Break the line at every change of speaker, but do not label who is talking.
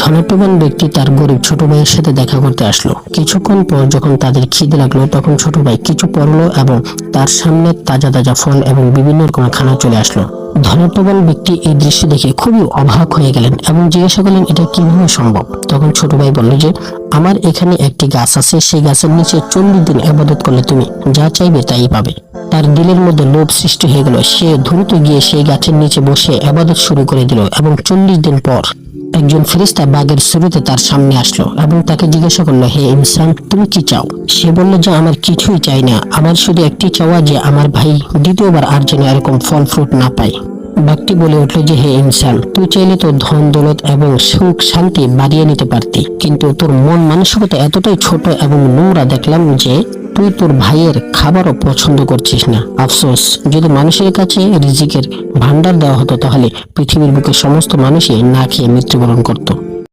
ধনাত্মবান ব্যক্তি তার গরিব ছোট ভাইয়ের সাথে দেখা করতে আসলো। কিছুক্ষণ পর যখন তাদের খিদে লাগলো তখন ছোট ভাই কিছু পড়লো এবং তার সামনে তাজা তাজা ফল এবং বিভিন্ন রকম খানা চলে আসলো। ধনাত্মবান ব্যক্তি এই দৃশ্য দেখে খুবই অবাক হয়ে গেলেন এবং জিজ্ঞাসা করলেন এটা কিভাবে সম্ভব। তখন ছোট ভাই বলল যে আমার এখানে একটি গাছ আছে, সেই গাছের নিচে 40 দিন ইবাদত করলে তুমি যা চাইবে তাই পাবে। তার দিলের মধ্যে লোভ সৃষ্টি হয়ে গেল। সে দ্রুত গিয়ে সেই গাছের নিচে বসে ইবাদত শুরু করে দিল এবং 40 দিন পর একজন ফেরেশতা বাঘের শুরুতে তার সামনে আসলো এবং তাকে জিজ্ঞাসা করলো, হে ইনসান, তুমি কি চাও? সে বলল যে আমার কিছুই চাই না, আমার শুধু একটি চাওয়া যে আমার ভাই দ্বিতীয়বার আর যেন এরকম ফল ফ্রুট না পায়। বাঘটি বলে উঠলো যে হে ইনসান, তুই চাইলে তো ধন দৌলত এবং সুখ শান্তি বাড়িয়ে নিতে পারতি, কিন্তু তোর মন মানসিকতা এতটাই ছোট এবং নোংরা দেখলাম যে তুই তোর ভাইয়ের খাবারও পছন্দ করছিস না। আফসোস, যদি মানুষের কাছে রিজিকের ভান্ডার দেওয়া হতো তাহলে পৃথিবীর বুকে সমস্ত মানুষই না খেয়ে মৃত্যুবরণ করত।